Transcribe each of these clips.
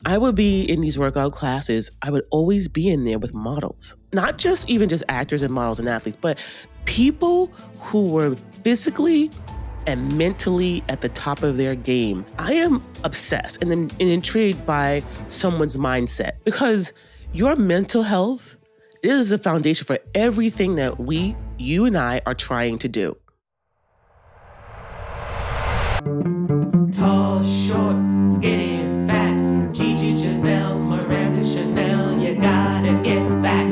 I would be in these workout classes, I would always be in there with models. Not just even just actors and models and athletes, but people who were physically and mentally at the top of their game. I am obsessed and intrigued by someone's mindset because your mental health is the foundation for everything that you and I are trying to do. Tall, short, skinny, fat, Gigi, Giselle, Miranda, Chanel, you gotta get back.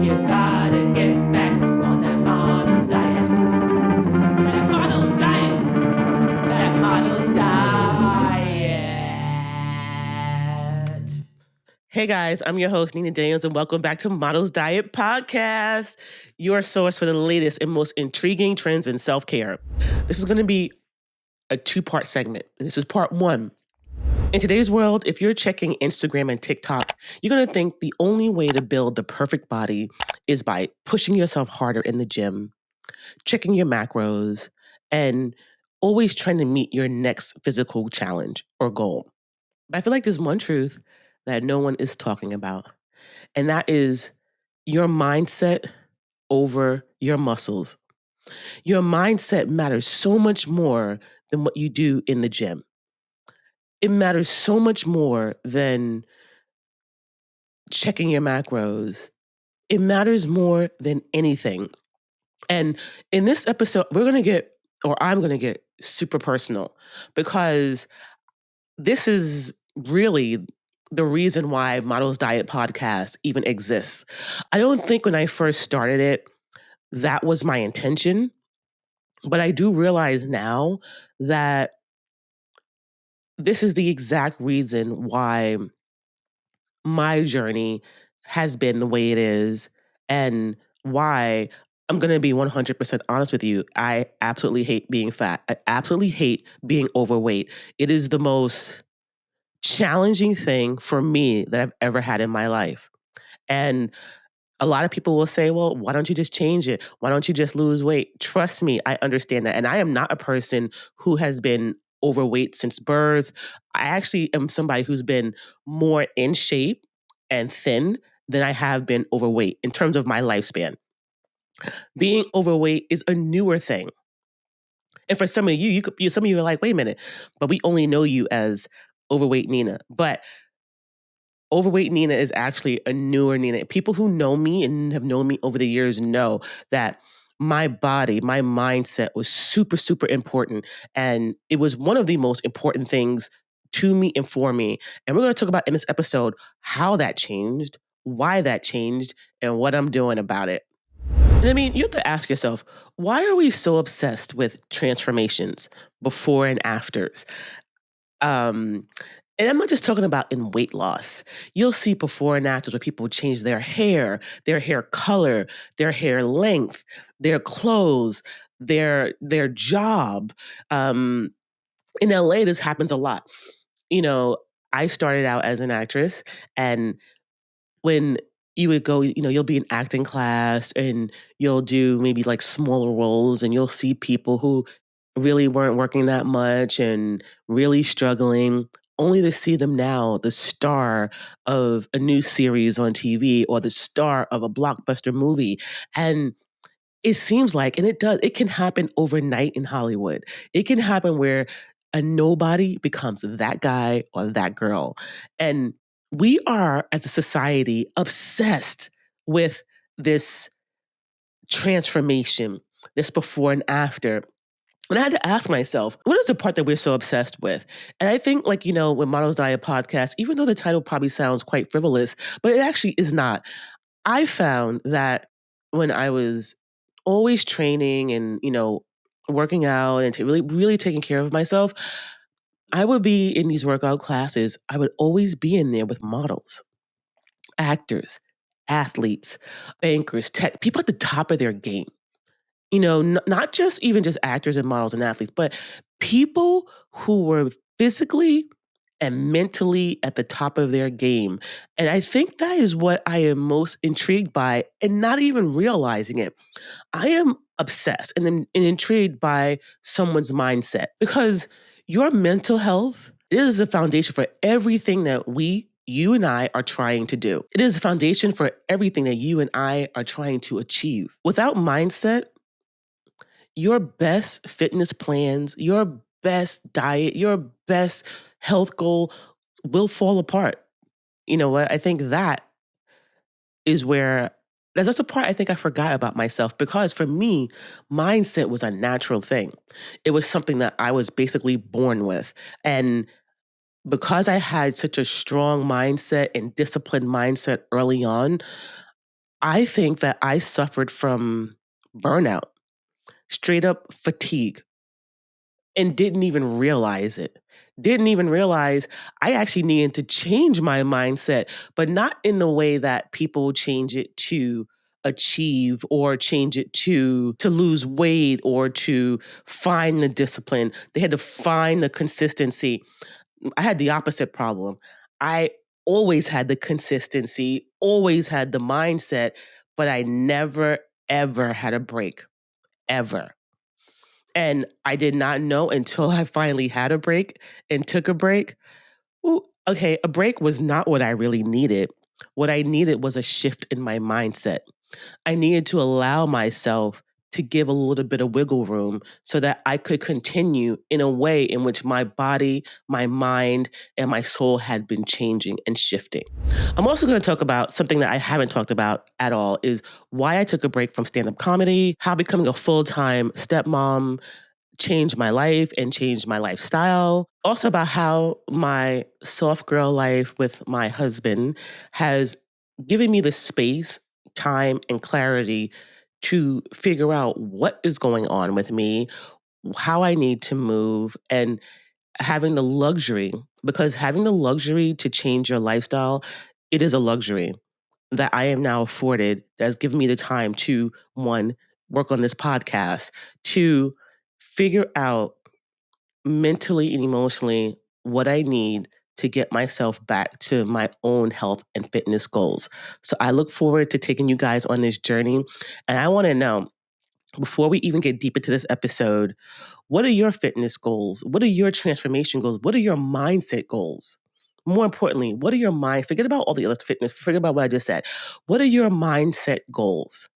You gotta get back on that model's diet. That model's diet. That model's diet. Hey guys, I'm your host, Nina Daniels, and welcome back to Models Diet Podcast, your source for the latest and most intriguing trends in self-care. This is going to be a two-part segment. This is part one. In today's world, if you're checking Instagram and TikTok, you're going to think the only way to build the perfect body is by pushing yourself harder in the gym, checking your macros, and always trying to meet your next physical challenge or goal. But I feel like there's one truth that no one is talking about, and that is your mindset over your muscles. Your mindset matters so much more than what you do in the gym. It matters so much more than checking your macros. It matters more than anything. And in this episode, I'm going to get super personal because this is really the reason why Models Diet Podcast even exists. I don't think when I first started it, that was my intention. But I do realize now that this is the exact reason why my journey has been the way it is and why I'm going to be 100% honest with you. I absolutely hate being fat. I absolutely hate being overweight. It is the most challenging thing for me that I've ever had in my life. And a lot of people will say, well, why don't you just change it? Why don't you just lose weight? Trust me, I understand that. And I am not a person who has been overweight since birth. I actually am somebody who's been more in shape and thin than I have been overweight in terms of my lifespan. Being overweight is a newer thing. And for some of some of you are like, wait a minute, but we only know you as overweight Nina. But overweight Nina is actually a newer Nina. People who know me and have known me over the years know that my body, my mindset was super, super important. And it was one of the most important things to me and for me. And we're going to talk about in this episode how that changed, why that changed, and what I'm doing about it. And I mean, you have to ask yourself, why are we so obsessed with transformations before and afters? And I'm not just talking about in weight loss. You'll see before and afters where people change their hair color, their hair length, their clothes, their job. In LA, this happens a lot. You know, I started out as an actress, and when you would go, you'll be in acting class and you'll do maybe like smaller roles, and you'll see people who really weren't working that much and really struggling, only to see them now the star of a new series on TV or the star of a blockbuster movie. And it seems like, and it can happen overnight in Hollywood. It can happen where a nobody becomes that guy or that girl. And we are, as a society, obsessed with this transformation, this before and after. And I had to ask myself, what is the part that we're so obsessed with? And I think, with Models Diet Podcast, even though the title probably sounds quite frivolous, but it actually is not. I found that when I was always training and, working out and really, really taking care of myself, I would be in these workout classes. I would always be in there with models, actors, athletes, bankers, tech, people at the top of their game. Not just even just actors and models and athletes, but people who were physically and mentally at the top of their game. And I think that is what I am most intrigued by, and not even realizing it. I am obsessed and intrigued by someone's mindset because your mental health It is the foundation for everything that you and I are trying to do. It is a foundation for everything that you and I are trying to achieve. Without mindset, your best fitness plans, your best diet, your best health goal will fall apart. You know what? I think is where that's a part I think I forgot about myself because for me, mindset was a natural thing. It was something that I was basically born with. And because I had such a strong mindset and disciplined mindset early on, I think that I suffered from burnout, straight up fatigue, and didn't even realize it. Didn't even realize I actually needed to change my mindset, but not in the way that people change it to achieve or change it to lose weight or to find the discipline. They had to find the consistency. I had the opposite problem. I always had the consistency, always had the mindset, but I never ever had a break ever. And I did not know until I finally had a break and took a break. Ooh, okay, a break was not what I really needed. What I needed was a shift in my mindset. I needed to allow myself to give a little bit of wiggle room so that I could continue in a way in which my body, my mind, and my soul had been changing and shifting. I'm also going to talk about something that I haven't talked about at all is why I took a break from stand-up comedy, how becoming a full-time stepmom changed my life and changed my lifestyle. Also about how my soft girl life with my husband has given me the space, time, and clarity to figure out what is going on with me, how I need to move, and having the luxury, because having the luxury to change your lifestyle, it is a luxury that I am now afforded that has given me the time to, one, work on this podcast, two, figure out mentally and emotionally what I need to get myself back to my own health and fitness goals. So I look forward to taking you guys on this journey. And I want to know, before we even get deep into this episode, what are your fitness goals? What are your transformation goals? What are your mindset goals? More importantly, what are your mind? Forget about all the other fitness, forget about what I just said. What are your mindset goals?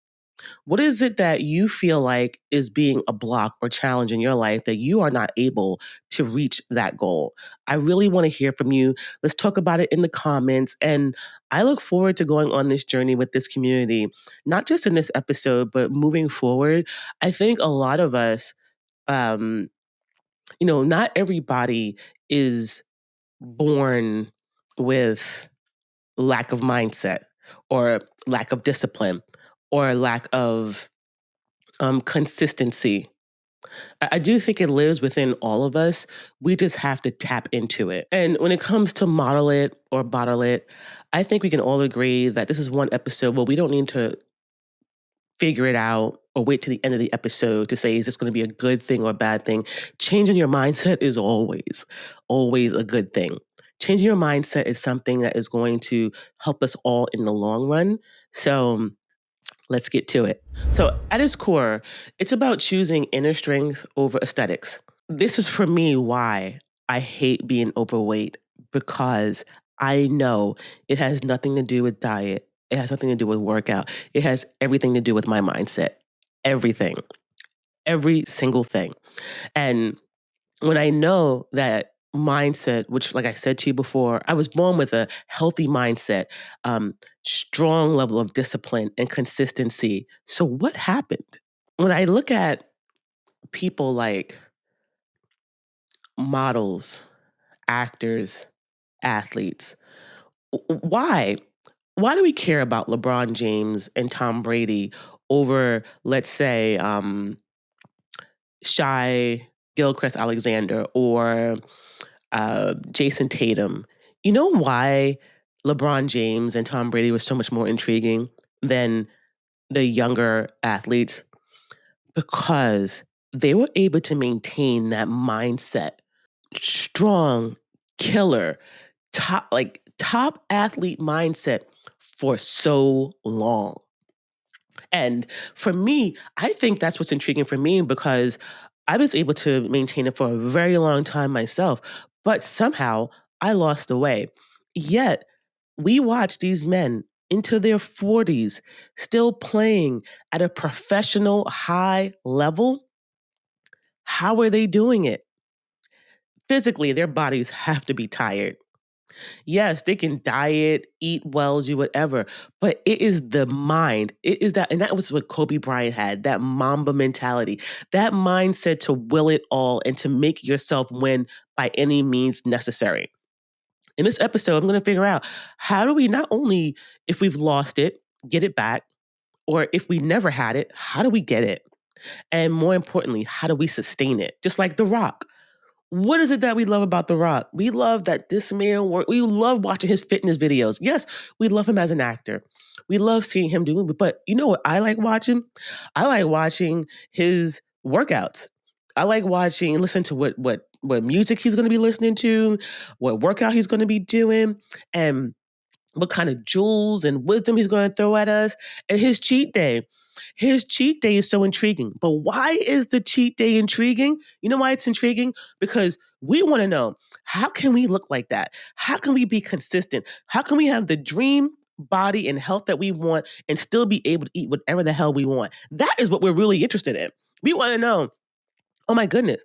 What is it that you feel like is being a block or challenge in your life that you are not able to reach that goal? I really want to hear from you. Let's talk about it in the comments. And I look forward to going on this journey with this community, not just in this episode, but moving forward. I think a lot of us, um, not everybody is born with lack of mindset or lack of discipline or lack of consistency. I do think it lives within all of us. We just have to tap into it. And when it comes to model it or bottle it, I think we can all agree that this is one episode where we don't need to figure it out or wait to the end of the episode to say, is this going to be a good thing or a bad thing? Changing your mindset is always a good thing. Changing your mindset is something that is going to help us all in the long run. So let's get to it. So, at its core, it's about choosing inner strength over aesthetics. This is for me why I hate being overweight because I know it has nothing to do with diet. It has nothing to do with workout. It has everything to do with my mindset. Everything. Every single thing. And when I know that mindset, which, like I said to you before, I was born with a healthy mindset, strong level of discipline and consistency. So, what happened? When I look at people like models, actors, athletes, why? Why do we care about LeBron James and Tom Brady over, let's say, Shy Gilchrist Alexander or Jason Tatum? You know why LeBron James and Tom Brady were so much more intriguing than the younger athletes? Because they were able to maintain that mindset, strong, killer, top athlete mindset for so long. And for me, I think that's what's intriguing for me because I was able to maintain it for a very long time myself. But somehow I lost the way. Yet we watch these men into their 40s still playing at a professional high level. How are they doing it? Physically, their bodies have to be tired. Yes, they can diet, eat well, do whatever, but it is the mind. It is that, and that was what Kobe Bryant had, that Mamba mentality, that mindset to will it all and to make yourself win by any means necessary. In this episode, I'm going to figure out how do we not only, if we've lost it, get it back, or if we never had it, how do we get it? And more importantly, how do we sustain it? Just like The Rock. What is it that we love about The Rock? We love that this man work. We love watching his fitness videos. Yes, we love him as an actor. We love seeing him do it. But you know what I like watching? I like watching his workouts. I like watching and listen to what music he's going to be listening to, what workout he's going to be doing, and what kind of jewels and wisdom he's going to throw at us, and his cheat day. His cheat day is so intriguing. But why is the cheat day intriguing? You know why it's intriguing? Because we want to know, how can we look like that? How can we be consistent? How can we have the dream body and health that we want and still be able to eat whatever the hell we want? That is what we're really interested in. We want to know, oh my goodness.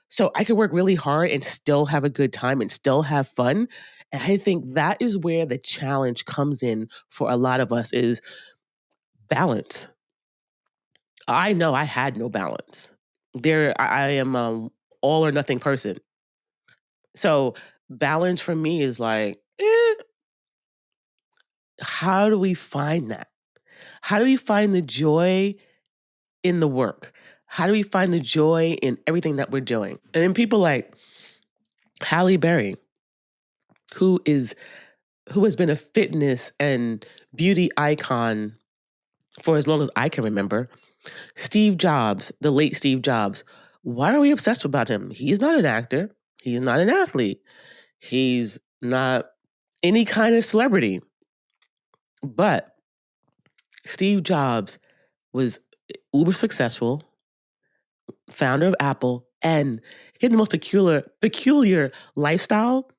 So I could work really hard and still have a good time and still have fun. And I think that is where the challenge comes in for a lot of us is balance. I know I had no balance. I am all or nothing person. So balance for me is like, how do we find that? How do we find the joy in the work? How do we find the joy in everything that we're doing? And then people like Halle Berry, who is who has been a fitness and beauty icon for as long as I can remember. Steve Jobs, the late Steve Jobs. Why are we obsessed about him? He's not an actor. He's not an athlete. He's not any kind of celebrity. But Steve Jobs was uber successful, founder of Apple, and he had the most peculiar lifestyle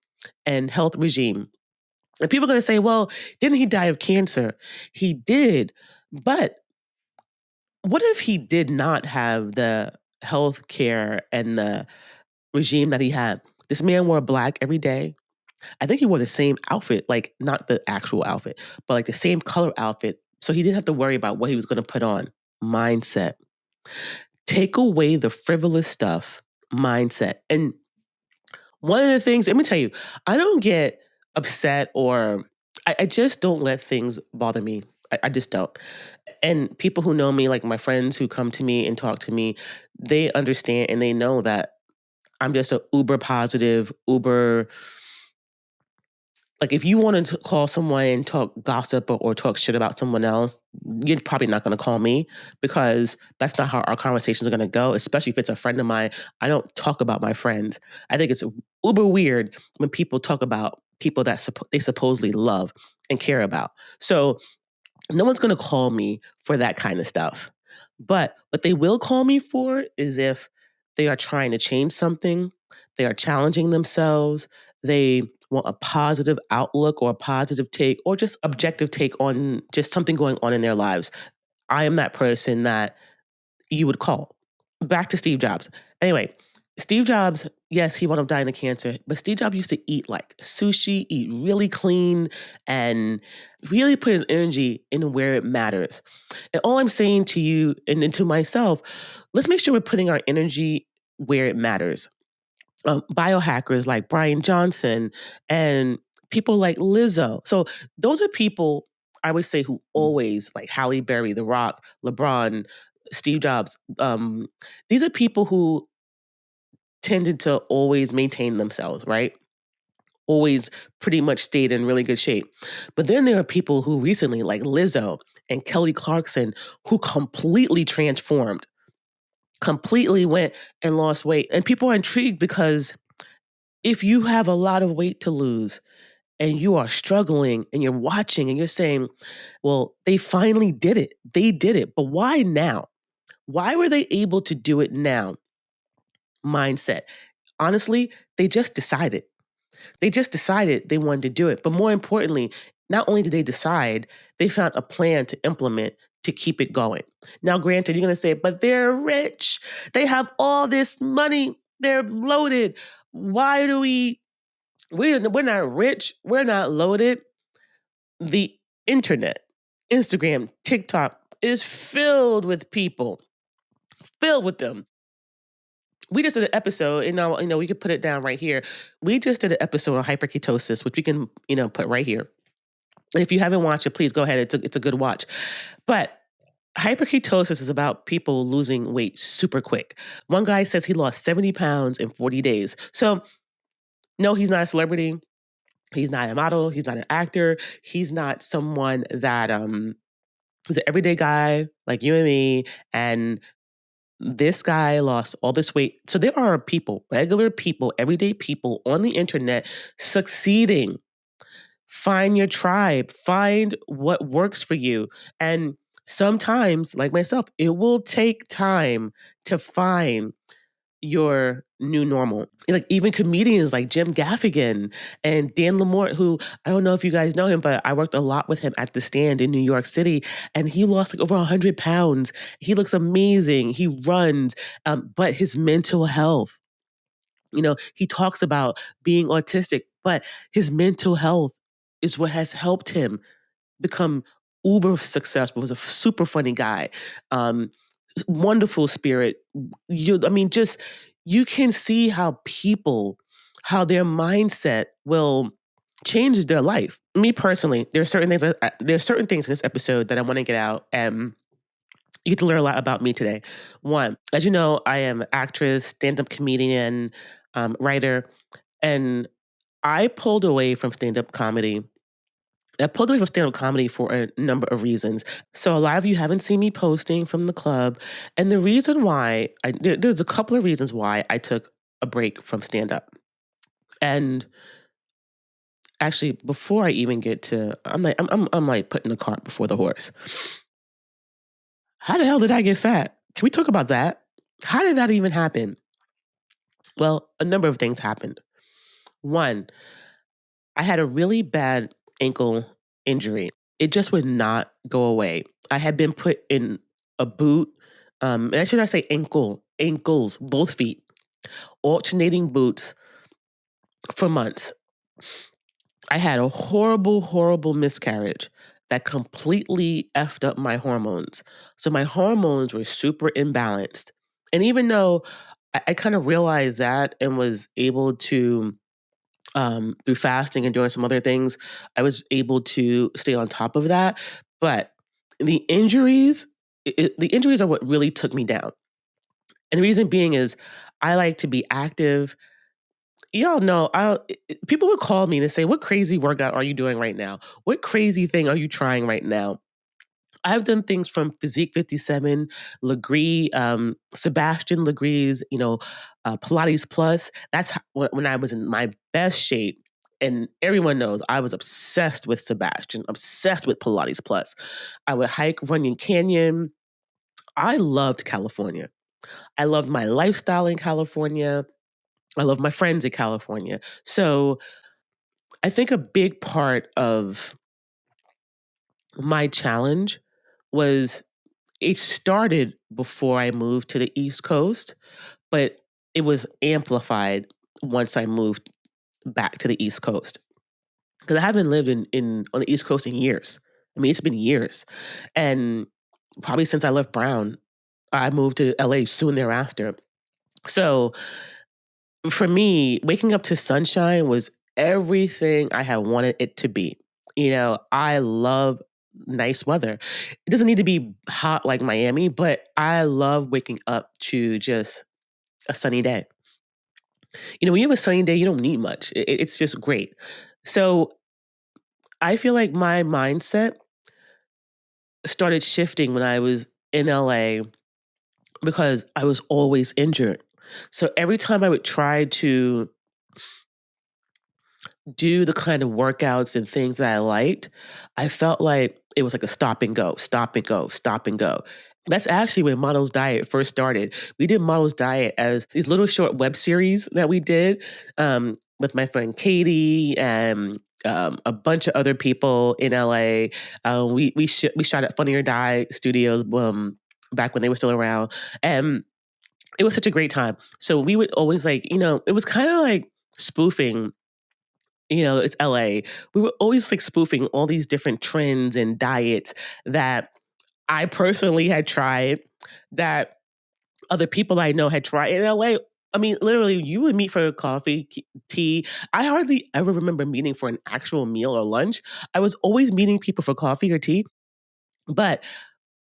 and health regime. And people are going to say, well, didn't he die of cancer? He did. But what if he did not have the health care and the regime that he had? This man wore black every day. I think he wore the same outfit, like not the actual outfit, but like the same color outfit. So he didn't have to worry about what he was going to put on. Mindset. Take away the frivolous stuff, mindset. And one of the things, let me tell you, I don't get upset or I just don't let things bother me. I just don't. And people who know me, like my friends who come to me and talk to me, they understand and they know that I'm just a uber positive, uber like if you wanted to call someone and talk gossip or talk shit about someone else, you're probably not going to call me because that's not how our conversations are going to go, especially if it's a friend of mine. I don't talk about my friends. I think it's uber weird when people talk about people that they supposedly love and care about. So no one's going to call me for that kind of stuff. But what they will call me for is if they are trying to change something, they are challenging themselves, they want a positive outlook or a positive take or just objective take on just something going on in their lives. I am that person that you would call. Back to Steve Jobs. Anyway, Steve Jobs, yes, he wound up dying of cancer, but Steve Jobs used to eat like sushi, eat really clean, and really put his energy in where it matters. And all I'm saying to you and to myself, let's make sure we're putting our energy where it matters. Biohackers like Brian Johnson and people like Lizzo. So those are people I would say who always like Halle Berry, The Rock, LeBron, Steve Jobs. These are people who tended to always maintain themselves, right? Always pretty much stayed in really good shape. But then there are people who recently, like Lizzo and Kelly Clarkson, who completely transformed, completely went and lost weight. And people are intrigued because if you have a lot of weight to lose and you are struggling and you're watching and you're saying, well, they finally did it. They did it. But why now? Why were they able to do it now? Mindset. Honestly, they just decided. They just decided they wanted to do it. But more importantly, not only did they decide, they found a plan to implement to keep it going. Now, granted, you're going to say, but they're rich. They have all this money. They're loaded. Why do we're not rich. We're not loaded. The internet, Instagram, TikTok is filled with people, filled with them. We just did an episode, we could put it down right here. We just did an episode on hyperketosis, which we can, put right here. And if you haven't watched it, please go ahead. It's a good watch. But hyperketosis is about people losing weight super quick. One guy says he lost 70 pounds in 40 days. So, no, he's not a celebrity. He's not a model. He's not an actor. He's not someone that is an everyday guy like you and me. And this guy lost all this weight. So there are people, regular people, everyday people on the internet succeeding. Find your tribe, find what works for you. And sometimes, like myself, it will take time to find your new normal. Like even comedians like Jim Gaffigan and Dan Lamort, who I don't know if you guys know him, but I worked a lot with him at the Stand in New York City, and he lost like over 100 pounds. He looks amazing. He runs, but his mental health. He talks about being autistic, but his mental health is what has helped him become uber successful. Was a super funny guy, um, wonderful spirit. You can see how how their mindset will change their life. Me personally, there are certain things. There are certain things in this episode that I want to get out, and you get to learn a lot about me today. One, as you know, I am an actress, stand-up comedian, writer, and I pulled away from stand-up comedy. I pulled away from stand-up comedy for a number of reasons. So a lot of you haven't seen me posting from the club, and the reason why there's a couple of reasons why I took a break from stand-up. And actually, before I even get to, I'm like putting the cart before the horse. How the hell did I get fat? Can we talk about that? How did that even happen? Well, a number of things happened. One, I had a really bad ankle injury. It just would not go away. I had been put in a boot, and should I say ankles, both feet, alternating boots for months. I had a horrible, horrible miscarriage that completely effed up my hormones. So my hormones were super imbalanced. And even though I kind of realized that and was able to, through fasting and doing some other things, I was able to stay on top of that. But the injuries, the injuries are what really took me down. And the reason being is I like to be active. Y'all know, people would call me and say, "What crazy workout are you doing right now? What crazy thing are you trying right now?" I've done things from Physique 57, Legree, Sebastian Legree's, Pilates Plus. That's when I was in my best shape. And everyone knows I was obsessed with Sebastian, obsessed with Pilates Plus. I would hike Runyon Canyon. I loved California. I loved my lifestyle in California. I love my friends in California. So I think a big part of my challenge was it started before I moved to the East Coast, but it was amplified once I moved back to the East Coast. Because I haven't lived in on the East Coast in years. I mean, it's been years. And probably since I left Brown, I moved to LA soon thereafter. So for me, waking up to sunshine was everything I had wanted it to be. I love nice weather. It doesn't need to be hot like Miami, but I love waking up to just a sunny day. When you have a sunny day, you don't need much. It's just great. So I feel like my mindset started shifting when I was in LA because I was always injured. So every time I would try to do the kind of workouts and things that I liked, I felt like it was like a stop and go, stop and go, stop and go. That's actually when Model's Diet first started. We did Model's Diet as these little short web series that we did with my friend Katie and a bunch of other people in LA. We shot at Funny or Die Studios back when they were still around, and it was such a great time. So we would always it was kind of like spoofing. It's LA. We were always like spoofing all these different trends and diets that I personally had tried, that other people I know had tried in LA. I mean, literally, you would meet for coffee, tea. I hardly ever remember meeting for an actual meal or lunch. I was always meeting people for coffee or tea. But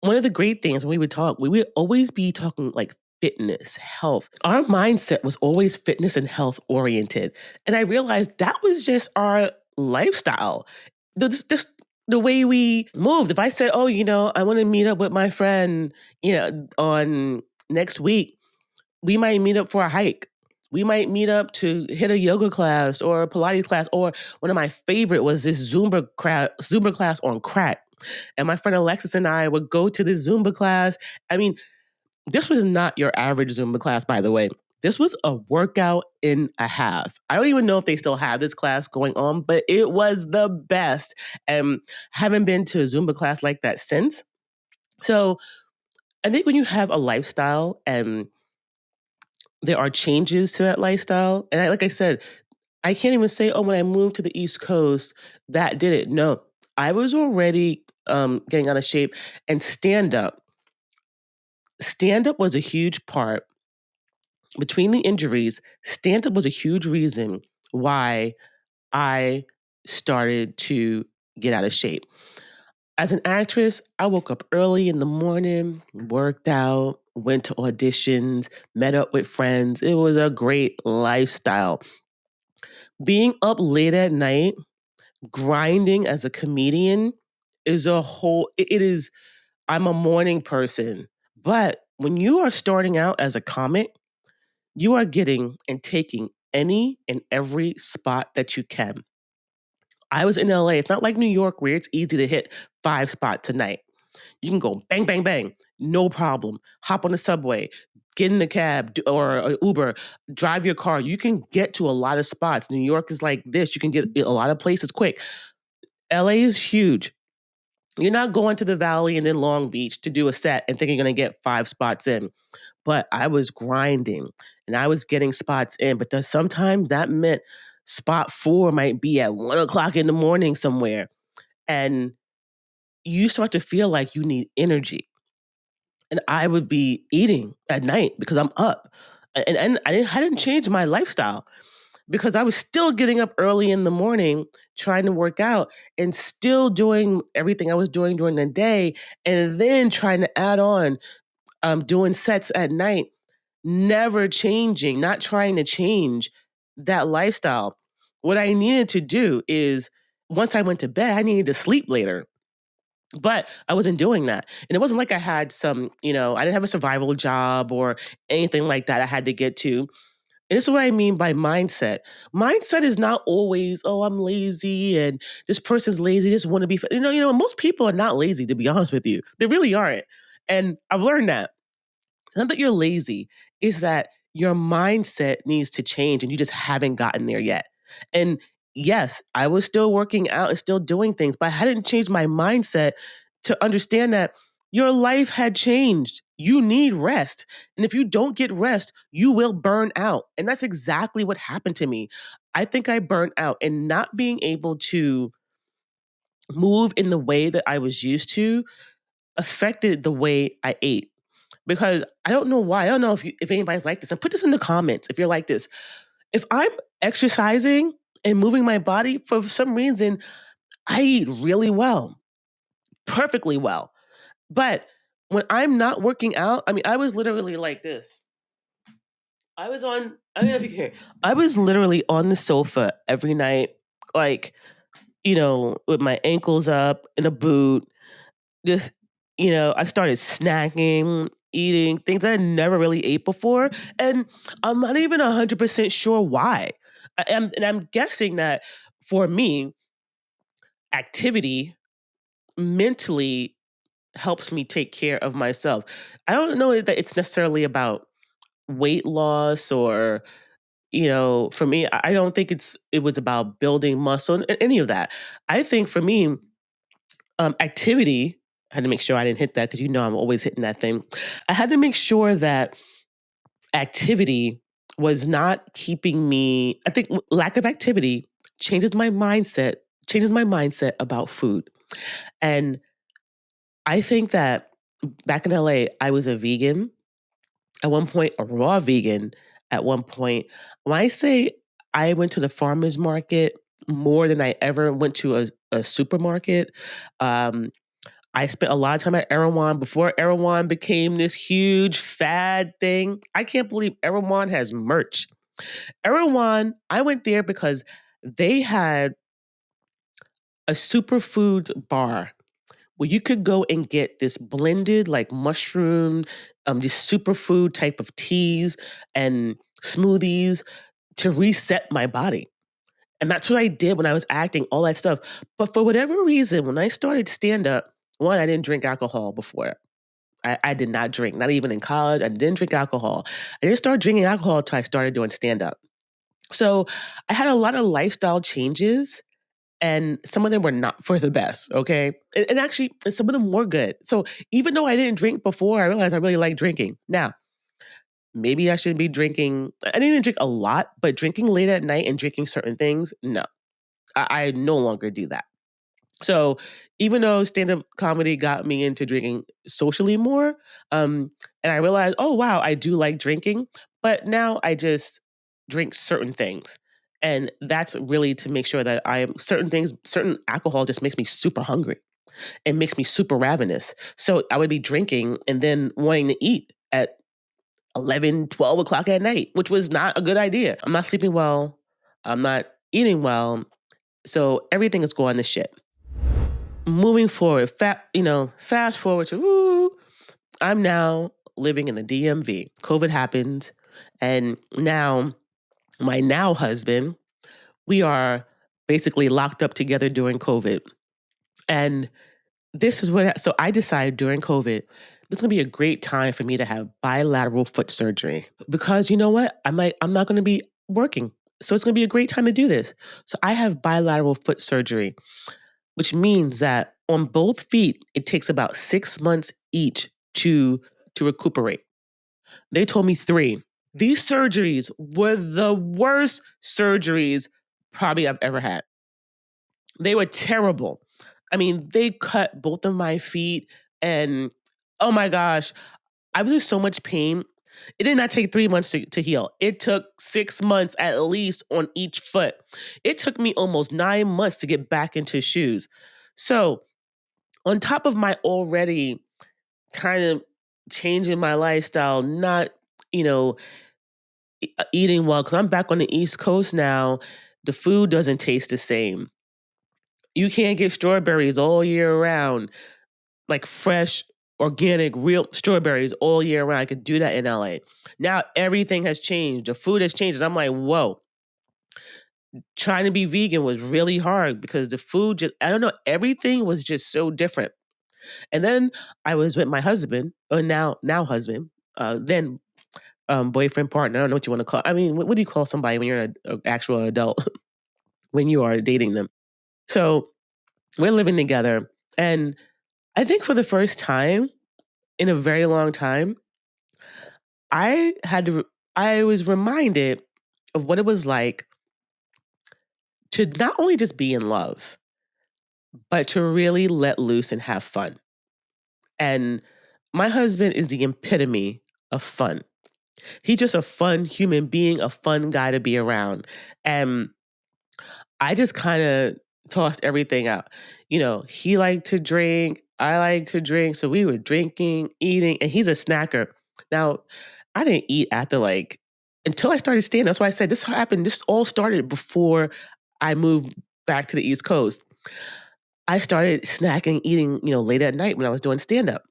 one of the great things when we would talk, we would always be talking like fitness, health. Our mindset was always fitness and health oriented. And I realized that was just our lifestyle. Just the way we moved. If I said, oh, I want to meet up with my friend, on next week, we might meet up for a hike. We might meet up to hit a yoga class or a Pilates class, or one of my favorite was this Zumba class on crack. And my friend Alexis and I would go to this Zumba class. I mean, this was not your average Zumba class, by the way. This was a workout and a half. I don't even know if they still have this class going on, but it was the best. And haven't been to a Zumba class like that since. So I think when you have a lifestyle and there are changes to that lifestyle, and like I said, I can't even say, oh, when I moved to the East Coast, that did it. No, I was already getting out of shape, and stand up was a huge part between the injuries. Stand up was a huge reason why I started to get out of shape. As an actress, I woke up early in the morning, worked out, went to auditions, met up with friends. It was a great lifestyle. Being up late at night, grinding as a comedian is it is, I'm a morning person. But when you are starting out as a comic, you are getting and taking any and every spot that you can. I was in LA. It's not like New York where it's easy to hit 5 spots a night. You can go bang, bang, bang, no problem. Hop on the subway, get in a cab or a Uber, drive your car. You can get to a lot of spots. New York is like this. You can get a lot of places quick. LA is huge. You're not going to the Valley and then Long Beach to do a set and think you're going to get 5 spots in. But I was grinding and I was getting spots in. But sometimes that meant spot 4 might be at 1 o'clock in the morning somewhere. And you start to feel like you need energy. And I would be eating at night because I'm up. And I didn't change my lifestyle because I was still getting up early in the morning trying to work out and still doing everything I was doing during the day, and then trying to add on doing sets at night, never changing, not trying to change that lifestyle. What I needed to do is once I went to bed, I needed to sleep later. But I wasn't doing that. And it wasn't like I had I didn't have a survival job or anything like that I had to get to. And this is what I mean by mindset. Mindset is not always, oh, I'm lazy and this person's lazy, just want to be. Most people are not lazy, to be honest with you. They really aren't. And I've learned that. It's not that you're lazy, is that your mindset needs to change and you just haven't gotten there yet. And yes, I was still working out and still doing things, but I hadn't changed my mindset to understand that your life had changed. You need rest. And if you don't get rest, you will burn out. And that's exactly what happened to me. I think I burned out, and not being able to move in the way that I was used to affected the way I ate. Because I don't know why. I don't know if anybody's like this. And put this in the comments if you're like this. If I'm exercising and moving my body, for some reason, I eat really well, perfectly well. But when I'm not working out, I mean, I was literally like this. I don't know if you can hear. I was literally on the sofa every night, like, with my ankles up in a boot, just, I started snacking, eating things I had never really ate before. And I'm not even 100% sure why. And I'm guessing that for me, activity mentally helps me take care of myself. I don't know that it's necessarily about weight loss or, for me, I don't think it was about building muscle and any of that. I think for me, activity, I had to make sure I didn't hit that because I'm always hitting that thing. I had to make sure that activity was not keeping me. I think lack of activity changes my mindset about food. And I think that back in LA, I was a vegan at one point, a raw vegan at one point. When I say I went to the farmer's market more than I ever went to a supermarket, um, I spent a lot of time at Erewhon before Erewhon became this huge fad thing. I can't believe Erewhon has merch. Erewhon, I went there because they had a superfood bar where you could go and get this blended like mushroom, this superfood type of teas and smoothies to reset my body. And that's what I did when I was acting, all that stuff. But for whatever reason, when I started stand up, one, I didn't drink alcohol before. I did not drink, not even in college. I didn't drink alcohol. I didn't start drinking alcohol until I started doing stand up. So I had a lot of lifestyle changes and some of them were not for the best, okay? And actually, some of them were good. So even though I didn't drink before, I realized I really like drinking. Now, maybe I shouldn't be drinking. I didn't drink a lot, but drinking late at night and drinking certain things, no. I no longer do that. So even though stand-up comedy got me into drinking socially more, and I realized, oh wow, I do like drinking, but now I just drink certain things. And that's really to make sure that certain alcohol just makes me super hungry. It makes me super ravenous. So I would be drinking and then wanting to eat at 11, 12 o'clock at night, which was not a good idea. I'm not sleeping well. I'm not eating well. So everything is going to shit. Moving forward, fast forward to I'm now living in the DMV. COVID happened, and now my now husband, we are basically locked up together during COVID. And this is so I decided during COVID, this is gonna be a great time for me to have bilateral foot surgery because you know what? I'm not gonna be working. So it's gonna be a great time to do this. So I have bilateral foot surgery, which means that on both feet, it takes about 6 months each to recuperate. They told me 3. These surgeries were the worst surgeries probably I've ever had. They were terrible. I mean, they cut both of my feet and oh my gosh, I was in so much pain. It did not take 3 months to heal. It took 6 months at least on each foot. It took me almost 9 months to get back into shoes. So, on top of my already kind of changing my lifestyle, not, you know, eating well, because I'm back on the East Coast now, the food doesn't taste the same. You can't get strawberries all year round, like fresh, organic, real strawberries all year round. I could do that in LA. Now everything has changed. The food has changed. And I'm like, whoa. Trying to be vegan was really hard because the food just, I don't know, everything was just so different. And then I was with my husband, or now husband, then boyfriend, partner. I don't know what you want to call. I mean, what do you call somebody when you're an actual adult when you are dating them? So we're living together, and I think for the first time in a very long time, I had to. I was reminded of what it was like to not only just be in love, but to really let loose and have fun. And my husband is the epitome of fun. He's just a fun human being, a fun guy to be around. And I just kind of tossed everything out. He liked to drink, I like to drink. So we were drinking, eating, and he's a snacker. Now, I didn't eat after until I started staying. That's why I said this happened. This all started before I moved back to the East Coast. I started snacking, eating, late at night when I was doing stand up,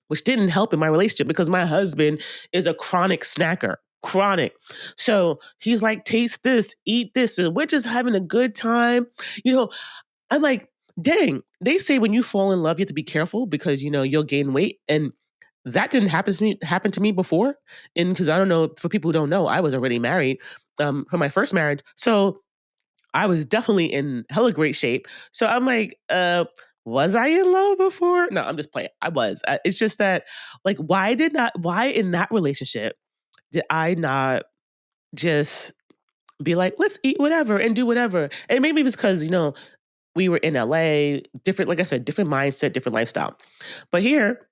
which didn't help in my relationship because my husband is a chronic snacker. Chronic. So he's like, taste this, eat this. And we're just having a good time. I'm like, dang, they say when you fall in love, you have to be careful because, you'll gain weight, and that didn't happen to me before, and because I don't know, for people who don't know, I was already married, for my first marriage, so I was definitely in hella great shape. So I'm like, was I in love before? No, I'm just playing. I was. It's just that, like, why in that relationship did I not just be like, let's eat whatever and do whatever? And maybe it's because, we were in LA, different, like I said, different mindset, different lifestyle. But here,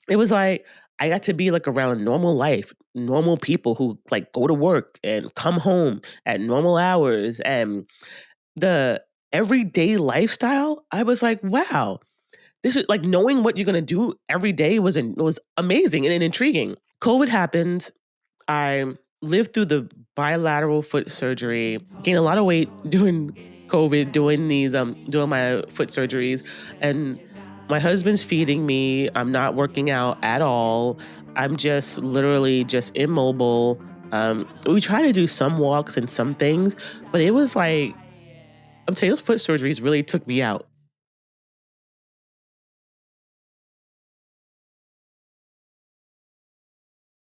it was like, I got to be like around normal life, normal people who like go to work and come home at normal hours, and the everyday lifestyle, I was like, "Wow, this is like knowing what you're gonna do every day was amazing and intriguing." COVID happened. I lived through the bilateral foot surgery, gained a lot of weight during COVID, doing my foot surgeries, and my husband's feeding me. I'm not working out at all. I'm just literally just immobile. We try to do some walks and some things, but it was like I'm telling you, those foot surgeries really took me out.